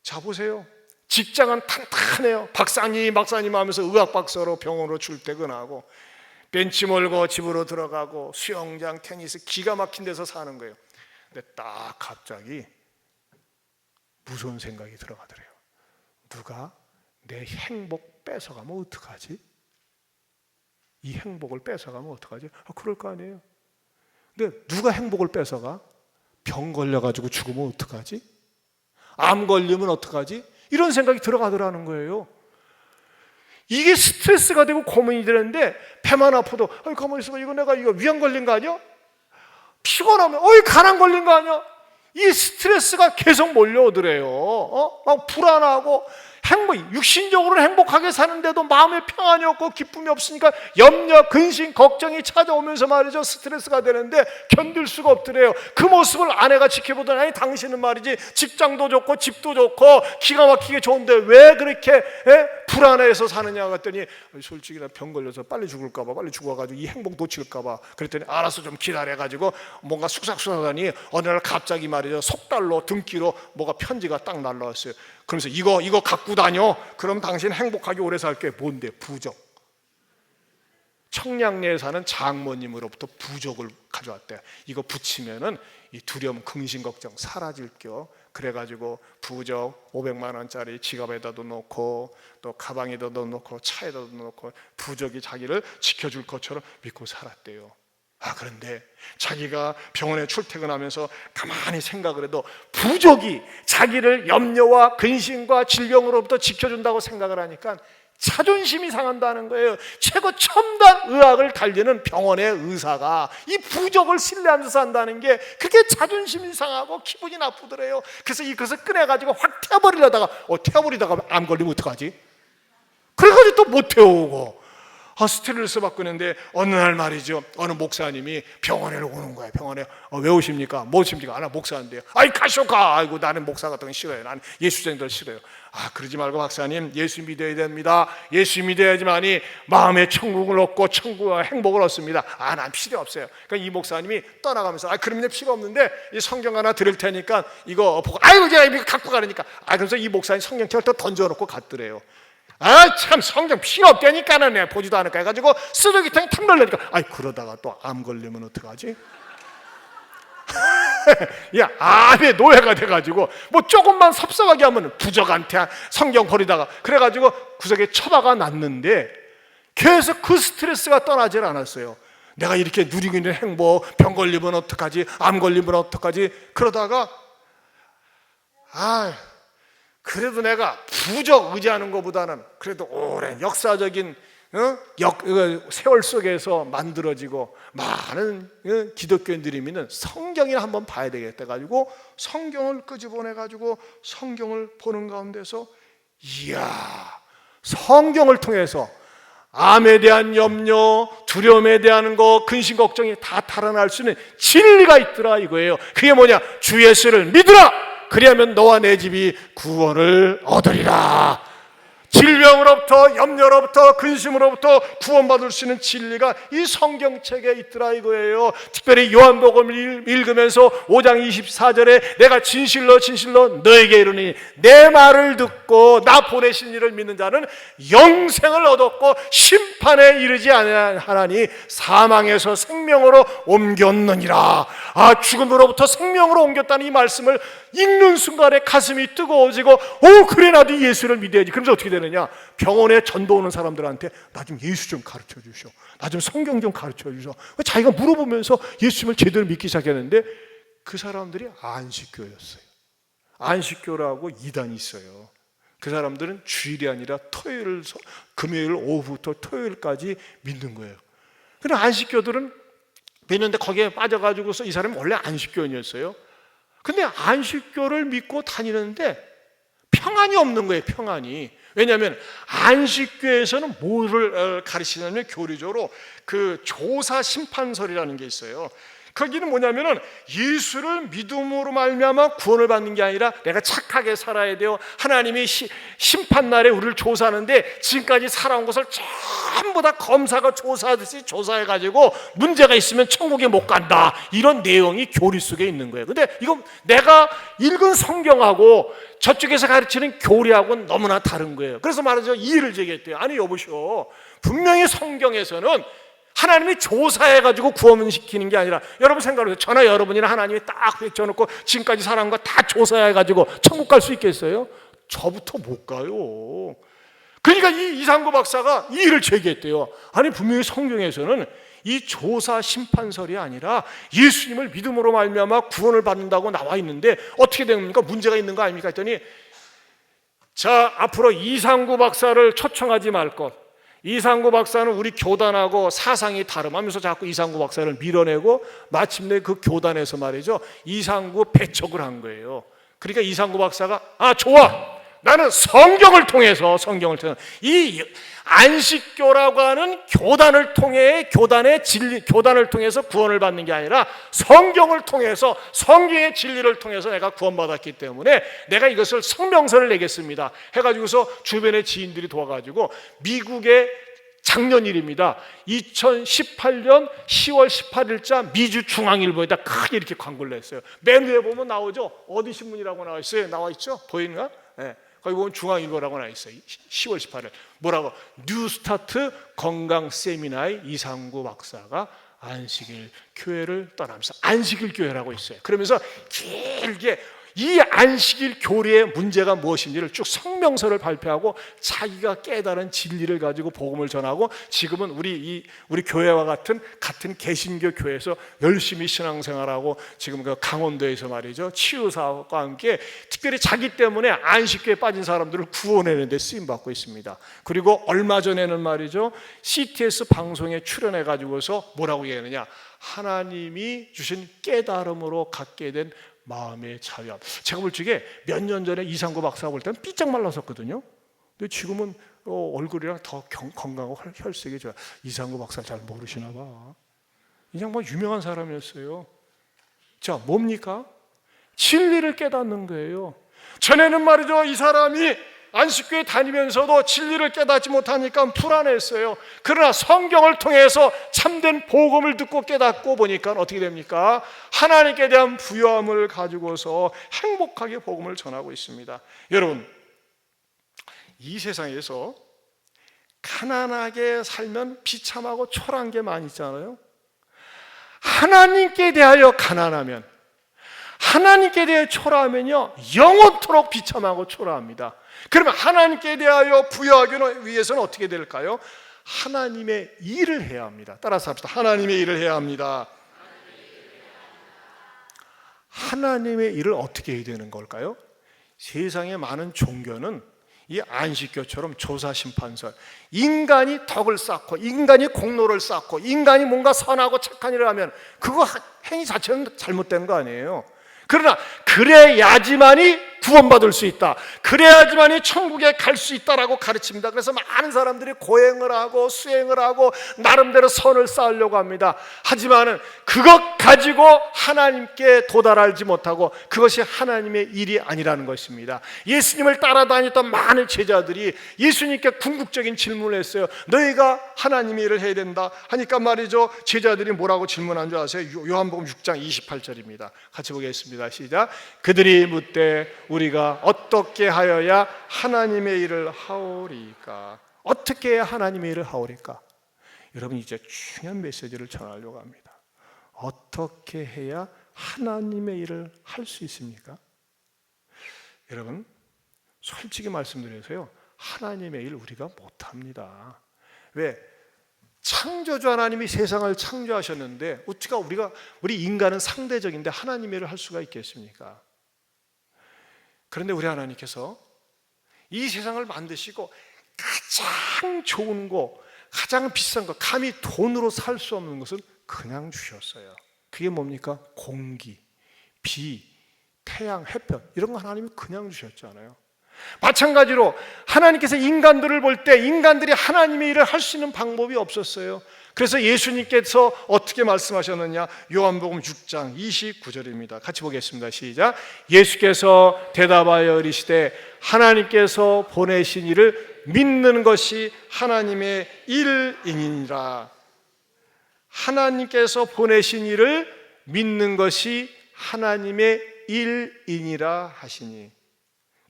자 보세요. 직장은 탄탄해요. 박사님 하면서 의학 박사로 병원으로 출퇴근하고 벤치 몰고 집으로 들어가고 수영장, 테니스 기가 막힌 데서 사는 거예요. 근데 딱 갑자기 무서운 생각이 들어가더래요. 누가 내 행복 뺏어가면 어떡하지? 이 행복을 뺏어가면 어떡하지? 그럴 거 아니에요. 근데 누가 행복을 뺏어가? 병 걸려가지고 죽으면 어떡하지? 암 걸리면 어떡하지? 이런 생각이 들어가더라는 거예요. 이게 스트레스가 되고 고민이 되는데 배만 아파도 가만히 있어봐, 이거 내가 위암 걸린 거 아니야? 피곤하면 간암 걸린 거 아니야? 이 스트레스가 계속 몰려오더래요. 막 불안하고 육신적으로는 행복하게 사는데도 마음에 평안이 없고 기쁨이 없으니까 염려, 근심, 걱정이 찾아오면서 말이죠, 스트레스가 되는데 견딜 수가 없더래요. 그 모습을 아내가 지켜보더니 아니 당신은 말이지 직장도 좋고 집도 좋고 기가 막히게 좋은데 왜 그렇게 불안해서 사느냐 그랬더니 솔직히 나 병 걸려서 빨리 죽을까 봐, 빨리 죽어가지고 이 행복 놓칠까 봐. 그랬더니 알아서 좀 기다려가지고 뭔가 쑥삭쑥삭하더니 어느 날 갑자기 말이죠, 속달로 등기로 뭐가 편지가 딱 날라왔어요. 그러면서 이거 갖고 다녀. 그럼 당신 행복하게 오래 살게. 뭔데? 부적. 청량리에 사는 장모님으로부터 부적을 가져왔대. 이거 붙이면은 이 두려움, 근심, 걱정 사라질겨. 그래가지고 부적 500만 원짜리 지갑에다도 넣고 또 가방에다도 넣고 차에다도 넣고 부적이 자기를 지켜줄 것처럼 믿고 살았대요. 그런데 자기가 병원에 출퇴근하면서 가만히 생각을 해도 부족이 자기를 염려와 근심과 질병으로부터 지켜준다고 생각을 하니까 자존심이 상한다는 거예요. 최고 첨단 의학을 달리는 병원의 의사가 이 부족을 신뢰하면서 산다는 게 그게 자존심이 상하고 기분이 나쁘더래요. 그래서 이것을 꺼내가지고 확 태워버리려다가 태워버리다가 암 걸리면 어떡하지? 그래가지고 또 못 태우고 스트레스 받고 있는데 어느 날 말이죠, 어느 목사님이 병원에 오는 거예요. 병원에 왜 오십니까? 뭐 오십니까? 나 목사인데요. 가쇼가. 아이고 나는 목사 같은 건 싫어요. 나는 예수쟁이들 싫어요. 그러지 말고 박사님, 예수 믿어야 됩니다. 예수 믿어야지만이 마음의 천국을 얻고 천국과 행복을 얻습니다. 난 필요 없어요. 그러니까 이 목사님이 떠나가면서 그러면 필요 없는데 이 성경 하나 드릴 테니까 이거 보고 제가 이거 갖고 가라니까. 그래서 이 목사님 성경책을 또 던져놓고 갔더래요. 참 성경 필요 없다니까는 내가 보지도 않을까 해가지고 쓰레기통에 탁 넣으려니까 그러다가 또 암 걸리면 어떡하지? 암의 노예가 돼가지고 뭐 조금만 섭섭하게 하면 부적한테 성경 버리다가 그래가지고 구석에 처박아 놨는데 계속 그 스트레스가 떠나질 않았어요. 내가 이렇게 누리고 있는 행복, 병 걸리면 어떡하지? 암 걸리면 어떡하지? 그러다가 그래도 내가 부적 의지하는 것보다는 그래도 오랜 역사적인 세월 속에서 만들어지고 많은 기독교인들이 믿는 성경을 한번 봐야 되겠다 가지고 성경을 끄집어내 가지고 성경을 보는 가운데서 성경을 통해서 암에 대한 염려, 두려움에 대한 거, 근심 걱정이 다 달아날 수 있는 진리가 있더라 이거예요. 그게 뭐냐? 주 예수를 믿으라. 그리하면 너와 내 집이 구원을 얻으리라. 질병으로부터, 염려로부터, 근심으로부터 구원받을 수 있는 진리가 이 성경책에 있더라 이거예요. 특별히 요한복음을 읽으면서 5장 24절에 내가 진실로 너에게 이르니 내 말을 듣고 나 보내신 이를 믿는 자는 영생을 얻었고 심판에 이르지 아니하나니 사망에서 생명으로 옮겼느니라. 죽음으로부터 생명으로 옮겼다는 이 말씀을 읽는 순간에 가슴이 뜨거워지고 그래 나도 예수를 믿어야지. 그러면서 어떻게 되느냐? 병원에 전도 오는 사람들한테 나 좀 예수 좀 가르쳐 주시오. 나 좀 성경 좀 가르쳐 주시오. 자기가 물어보면서 예수님을 제대로 믿기 시작했는데 그 사람들이 안식교였어요. 안식교라고 이단이 있어요. 그 사람들은 주일이 아니라 금요일 오후부터 토요일까지 믿는 거예요. 그런데 안식교들은 믿는데 거기에 빠져가지고서 이 사람이 원래 안식교인이었어요. 근데 안식교를 믿고 다니는데 평안이 없는 거예요. 평안이. 왜냐하면 안식교에서는 뭐를 가르치냐면 교리적으로 그 조사 심판설이라는 게 있어요. 거기는 뭐냐면은 예수를 믿음으로 말미암아 구원을 받는 게 아니라 내가 착하게 살아야 돼요. 하나님이 심판날에 우리를 조사하는데 지금까지 살아온 것을 전부 다 검사가 조사하듯이 조사해가지고 문제가 있으면 천국에 못 간다. 이런 내용이 교리 속에 있는 거예요. 근데 이거 내가 읽은 성경하고 저쪽에서 가르치는 교리하고는 너무나 다른 거예요. 그래서 말하죠. 이의를 제기했대요. 아니 여보시오, 분명히 성경에서는 하나님이 조사해가지고 구원시키는 게 아니라, 여러분 생각해보세요. 저나 여러분이나 하나님이 딱 획쳐놓고 지금까지 살아온 거 다 조사해가지고 천국 갈 수 있겠어요? 저부터 못 가요. 그러니까 이 이상구 박사가 이 일을 제기했대요. 아니 분명히 성경에서는 이 조사 심판설이 아니라 예수님을 믿음으로 말미암아 구원을 받는다고 나와 있는데 어떻게 됩니까? 문제가 있는 거 아닙니까? 했더니 자, 앞으로 이상구 박사를 초청하지 말 것. 이상구 박사는 우리 교단하고 사상이 다름하면서 자꾸 이상구 박사를 밀어내고 마침내 그 교단에서 말이죠, 이상구 배척을 한 거예요. 그러니까 이상구 박사가 좋아, 나는 성경을 통해서 이 안식교라고 하는 교단을 통해 교단을 통해서 구원을 받는 게 아니라 성경을 통해서, 성경의 진리를 통해서 내가 구원받았기 때문에 내가 이것을 성명서를 내겠습니다 해가지고서 주변의 지인들이 도와가지고 미국의 작년 일입니다. 2018년 10월 18일자 미주 중앙일보에다 크게 이렇게 광고를 냈어요. 맨 위에 보면 나오죠. 어디 신문이라고 나와 있어요? 나와 있죠? 보이는가? 네. 거기 보면 중앙일보라고 나와 있어요. 10월 18일 뭐라고? 뉴스타트 건강 세미나에 이상구 박사가 안식일 교회를 떠나면서 안식일 교회라고 있어요. 그러면서 길게 이 안식일 교리의 문제가 무엇인지를 쭉 성명서를 발표하고 자기가 깨달은 진리를 가지고 복음을 전하고, 지금은 우리 교회와 같은 개신교 교회에서 열심히 신앙생활하고, 지금 그 강원도에서 말이죠, 치유사업과 함께 특별히 자기 때문에 안식교에 빠진 사람들을 구원하는 데 쓰임 받고 있습니다. 그리고 얼마 전에는 말이죠, CTS 방송에 출연해 가지고서 뭐라고 얘기하느냐, 하나님이 주신 깨달음으로 갖게 된 마음의 자유함. 제가 볼 적에 몇 년 전에 이상구 박사가 볼 때는 삐쩍 말랐었거든요. 근데 지금은 얼굴이랑 더 건강하고 혈색이 좋아요. 이상구 박사 잘 모르시나 봐. 이 양반 유명한 사람이었어요. 자, 뭡니까? 진리를 깨닫는 거예요. 전에는 말이죠, 이 사람이 안식교에 다니면서도 진리를 깨닫지 못하니까 불안했어요. 그러나 성경을 통해서 참된 복음을 듣고 깨닫고 보니까 어떻게 됩니까? 하나님께 대한 부여함을 가지고서 행복하게 복음을 전하고 있습니다. 여러분, 이 세상에서 가난하게 살면 비참하고 초라한 게 많이 있잖아요. 하나님께 대하여 가난하면, 하나님께 대해 초라하면요, 영원토록 비참하고 초라합니다. 그러면 하나님께 대하여 부여하기 위해서는 어떻게 될까요? 하나님의 일을 해야 합니다. 따라서 합시다. 하나님의 일을 해야 합니다. 하나님의 일을 어떻게 해야 되는 걸까요? 세상의 많은 종교는 이 안식교처럼 조사심판설, 인간이 덕을 쌓고 인간이 공로를 쌓고 인간이 뭔가 선하고 착한 일을 하면 그거 행위 자체는 잘못된 거 아니에요. 그러나 그래야지만이 구원받을 수 있다, 그래야지만이 천국에 갈 수 있다라고 가르칩니다. 그래서 많은 사람들이 고행을 하고 수행을 하고 나름대로 선을 쌓으려고 합니다. 하지만은 그것 가지고 하나님께 도달하지 못하고 그것이 하나님의 일이 아니라는 것입니다. 예수님을 따라다녔던 많은 제자들이 예수님께 궁극적인 질문을 했어요. 너희가 하나님의 일을 해야 된다 하니까 말이죠, 제자들이 뭐라고 질문한 줄 아세요? 요한복음 6장 28절입니다. 같이 보겠습니다. 시작. 그들이 묻되 우리가 어떻게 하여야 하나님의 일을 하오리까? 어떻게 해야 하나님의 일을 하오리까? 여러분, 이제 중요한 메시지를 전하려고 합니다. 어떻게 해야 하나님의 일을 할 수 있습니까? 여러분, 솔직히 말씀드려서요, 하나님의 일 우리가 못합니다. 왜? 창조주 하나님이 세상을 창조하셨는데 어떻게 우리 인간은 상대적인데 하나님의 일을 할 수가 있겠습니까? 그런데 우리 하나님께서 이 세상을 만드시고 가장 좋은 거, 가장 비싼 거, 감히 돈으로 살 수 없는 것은 그냥 주셨어요. 그게 뭡니까? 공기, 비, 태양, 햇볕, 이런 거 하나님이 그냥 주셨잖아요. 마찬가지로 하나님께서 인간들을 볼 때 인간들이 하나님의 일을 할 수 있는 방법이 없었어요. 그래서 예수님께서 어떻게 말씀하셨느냐? 요한복음 6장 29절입니다. 같이 보겠습니다. 시작. 예수께서 대답하여 이르시되 하나님께서 보내신 이를 믿는 것이 하나님의 일이니라. 하나님께서 보내신 이를 믿는 것이 하나님의 일이니라 하시니.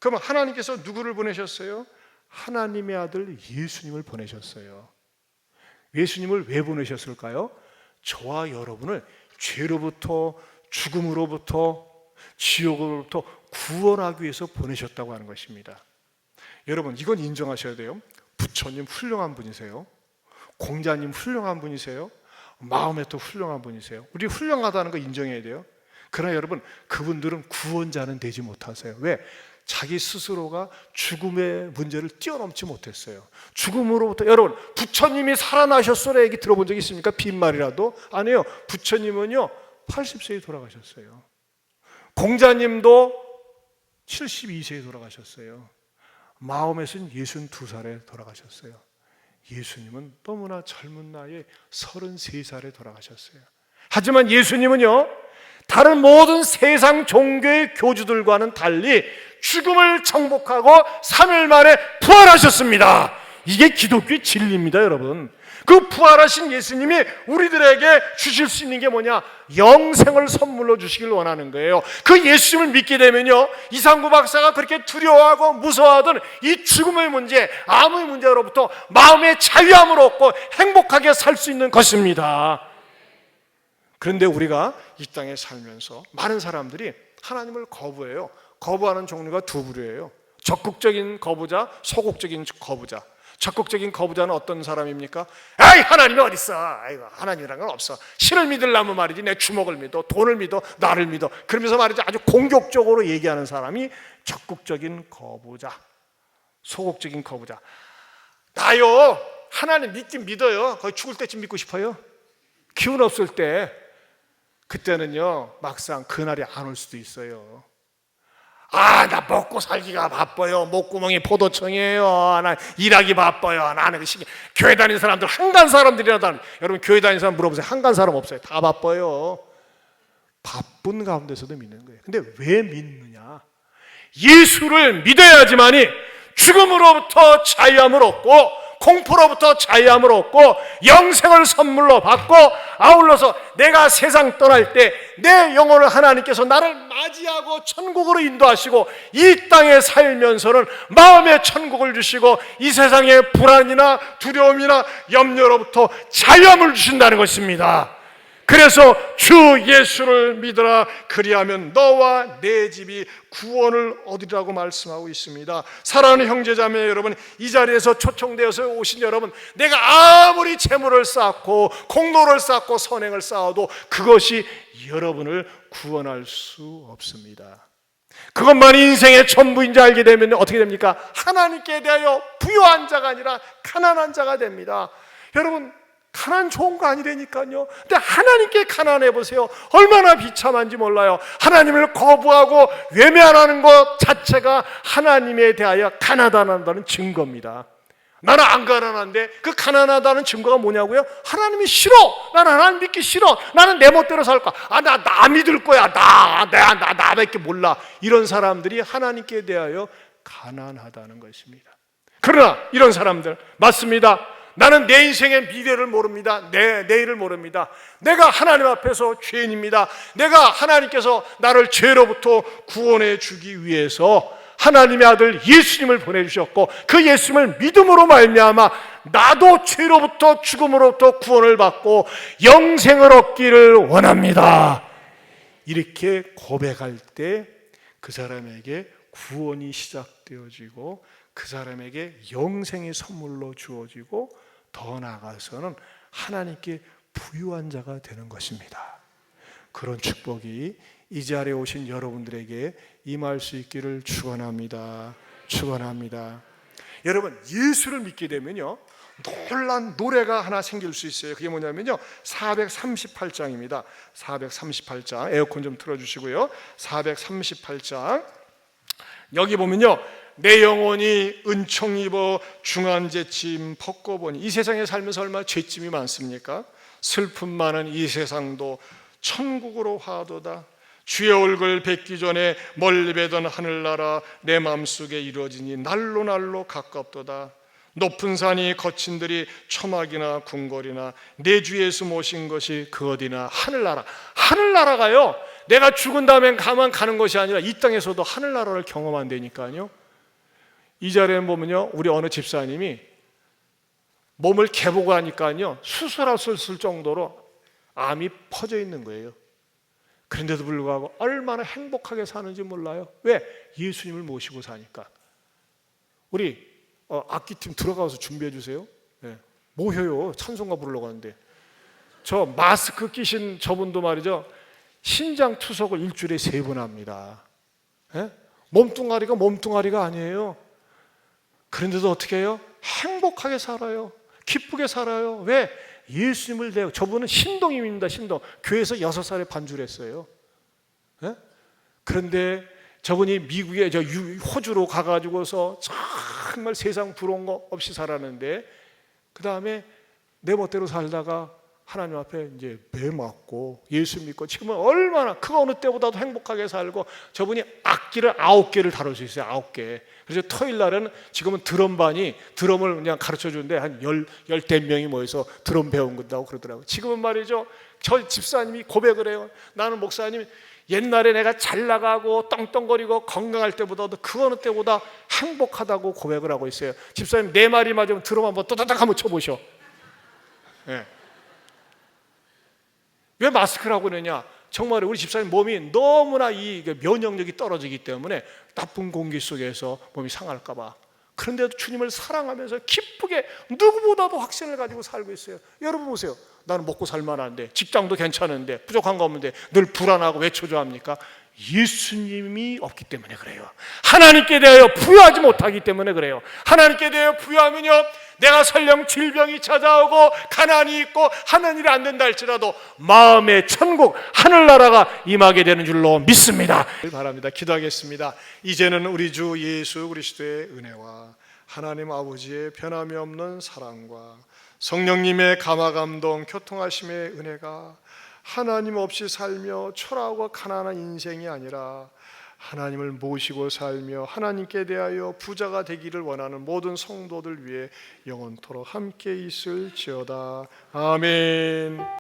그럼 하나님께서 누구를 보내셨어요? 하나님의 아들 예수님을 보내셨어요. 예수님을 왜 보내셨을까요? 저와 여러분을 죄로부터, 죽음으로부터, 지옥으로부터 구원하기 위해서 보내셨다고 하는 것입니다. 여러분, 이건 인정하셔야 돼요. 부처님 훌륭한 분이세요. 공자님 훌륭한 분이세요. 마음에도 훌륭한 분이세요. 우리 훌륭하다는 거 인정해야 돼요. 그러나 여러분, 그분들은 구원자는 되지 못하세요. 왜? 자기 스스로가 죽음의 문제를 뛰어넘지 못했어요. 죽음으로부터, 여러분, 부처님이 살아나셨어라 얘기 들어본 적 있습니까? 빈말이라도? 아니에요. 부처님은요 80세에 돌아가셨어요. 공자님도 72세에 돌아가셨어요. 마음에서는 62살에 돌아가셨어요. 예수님은 너무나 젊은 나이에 33살에 돌아가셨어요. 하지만 예수님은요 다른 모든 세상 종교의 교주들과는 달리 죽음을 정복하고 3일 만에 부활하셨습니다. 이게 기독교의 진리입니다, 여러분. 그 부활하신 예수님이 우리들에게 주실 수 있는 게 뭐냐? 영생을 선물로 주시길 원하는 거예요. 그 예수님을 믿게 되면요, 이상구 박사가 그렇게 두려워하고 무서워하던 이 죽음의 문제, 암의 문제로부터 마음의 자유함을 얻고 행복하게 살 수 있는 것입니다. 그런데 우리가 이 땅에 살면서 많은 사람들이 하나님을 거부해요. 거부하는 종류가 두 부류예요. 적극적인 거부자, 소극적인 거부자. 적극적인 거부자는 어떤 사람입니까? 아이, 하나님이 어딨어? 아이고, 하나님이란 건 없어. 신을 믿으려면 말이지 내 주먹을 믿어, 돈을 믿어, 나를 믿어. 그러면서 말이지 아주 공격적으로 얘기하는 사람이 적극적인 거부자, 소극적인 거부자. 나요 하나님 믿긴 믿어요. 거의 죽을 때쯤 믿고 싶어요. 기운 없을 때, 그때는요 막상 그날이 안 올 수도 있어요. 아, 나 먹고 살기가 바빠요. 목구멍이 포도청이에요. 나 일하기 바빠요. 나는 교회 다니는 사람들 한간 사람들이라도, 여러분 교회 다니는 사람 물어보세요. 한간 사람 없어요. 다 바빠요. 바쁜 가운데서도 믿는 거예요. 근데 왜 믿느냐? 예수를 믿어야지만이 죽음으로부터 자유함을 얻고 공포로부터 자유함을 얻고 영생을 선물로 받고, 아울러서 내가 세상 떠날 때 내 영혼을 하나님께서 나를 맞이하고 천국으로 인도하시고 이 땅에 살면서는 마음의 천국을 주시고 이 세상의 불안이나 두려움이나 염려로부터 자유함을 주신다는 것입니다. 그래서 주 예수를 믿으라, 그리하면 너와 내 집이 구원을 얻으리라고 말씀하고 있습니다. 사랑하는 형제자매 여러분, 이 자리에서 초청되어서 오신 여러분, 내가 아무리 재물을 쌓고 공로를 쌓고 선행을 쌓아도 그것이 여러분을 구원할 수 없습니다. 그것만이 인생의 전부인 줄 알게 되면 어떻게 됩니까? 하나님께 대하여 부유한 자가 아니라 가난한 자가 됩니다. 여러분, 가난 좋은 거 아니라니까요. 근데 하나님께 가난해 보세요. 얼마나 비참한지 몰라요. 하나님을 거부하고 외면하는 것 자체가 하나님에 대하여 가난하다는 증거입니다. 나는 안 가난한데 그 가난하다는 증거가 뭐냐고요? 하나님이 싫어. 나는 하나님 믿기 싫어. 나는 내 멋대로 살 거야. 나 믿을 거야. 나밖에 몰라. 이런 사람들이 하나님께 대하여 가난하다는 것입니다. 그러나 이런 사람들, 맞습니다. 나는 내 인생의 미래를 모릅니다. 내일을 모릅니다. 내가 하나님 앞에서 죄인입니다. 내가 하나님께서 나를 죄로부터 구원해 주기 위해서 하나님의 아들 예수님을 보내주셨고 그 예수님을 믿음으로 말미암아 나도 죄로부터 죽음으로부터 구원을 받고 영생을 얻기를 원합니다. 이렇게 고백할 때 그 사람에게 구원이 시작되어지고 그 사람에게 영생의 선물로 주어지고 더 나아가서는 하나님께 부유한 자가 되는 것입니다. 그런 축복이 이 자리에 오신 여러분들에게 임할 수 있기를 축원합니다. 축원합니다. 여러분, 예수를 믿게 되면요 놀란 노래가 하나 생길 수 있어요. 그게 뭐냐면요 438장입니다. 438장 에어컨 좀 틀어주시고요. 438장 여기 보면요 내 영혼이 은총 입어 중한 죄짐 벗고 보니. 이 세상에 살면서 얼마나 죄짐이 많습니까? 슬픔 많은 이 세상도 천국으로 화도다. 주의 얼굴 뵙기 전에 멀리 뵈던 하늘나라 내 마음속에 이루어지니 날로 날로 가깝도다. 높은 산이 거친들이 초막이나 궁궐이나 내 주 예수 모신 것이 그 어디나. 하늘나라. 하늘나라가요 내가 죽은 다음에 가만 가는 것이 아니라 이 땅에서도 하늘나라를 경험한다니까요. 이 자리에 보면요 우리 어느 집사님이 몸을 개보고 하니까요 수술했을 정도로 암이 퍼져 있는 거예요. 그런데도 불구하고 얼마나 행복하게 사는지 몰라요. 왜? 예수님을 모시고 사니까. 우리 악기팀 들어가서 준비해 주세요. 네. 모여요. 찬송가 부르려고 하는데. 저 마스크 끼신 저분도 말이죠 신장 투석을 일주일에 3번 합니다. 네? 몸뚱아리가 아니에요. 그런데도 어떻게 해요? 행복하게 살아요. 기쁘게 살아요. 왜? 예수님을 내요. 저분은 신동입니다. 신동. 교회에서 6살에 반주했어요. 네? 그런데 저분이 미국에 호주로 가가지고서 정말 세상 부러운 거 없이 살았는데 그 다음에 내 멋대로 살다가 하나님 앞에 이제 매 맞고 예수 믿고 지금은 얼마나 그 어느 때보다도 행복하게 살고 저분이 악기를 9개를 다룰 수 있어요. 9개. 그래서 토요일 날은 지금은 드럼반이 드럼을 그냥 가르쳐 주는데 한 10대 명이 모여서 드럼 배운다고 그러더라고요. 지금은 말이죠. 저 집사님이 고백을 해요. 나는 목사님 옛날에 내가 잘 나가고 떵떵거리고 건강할 때보다도 그 어느 때보다 행복하다고 고백을 하고 있어요. 집사님 내 말이 맞으면 드럼 한번 또다닥 한번 쳐보셔. 네. 왜 마스크를 하고 있느냐? 정말 우리 집사님 몸이 너무나 이 면역력이 떨어지기 때문에 나쁜 공기 속에서 몸이 상할까 봐. 그런데도 주님을 사랑하면서 기쁘게 누구보다도 확신을 가지고 살고 있어요. 여러분 보세요. 나는 먹고 살만한데 직장도 괜찮은데 부족한 거 없는데 늘 불안하고 왜 초조합니까? 예수님이 없기 때문에 그래요. 하나님께 대하여 부여하지 못하기 때문에 그래요. 하나님께 대하여 부여하면요 내가 설령 질병이 찾아오고 가난이 있고 하는 일이 안 된다 할지라도 마음의 천국 하늘나라가 임하게 되는 줄로 믿습니다. 바랍니다. 기도하겠습니다. 이제는 우리 주 예수 그리스도의 은혜와 하나님 아버지의 변함이 없는 사랑과 성령님의 감화감동 교통하심의 은혜가 하나님 없이 살며 초라하고 가난한 인생이 아니라 하나님을 모시고 살며 하나님께 대하여 부자가 되기를 원하는 모든 성도들 위해 영원토록 함께 있을지어다. 아멘.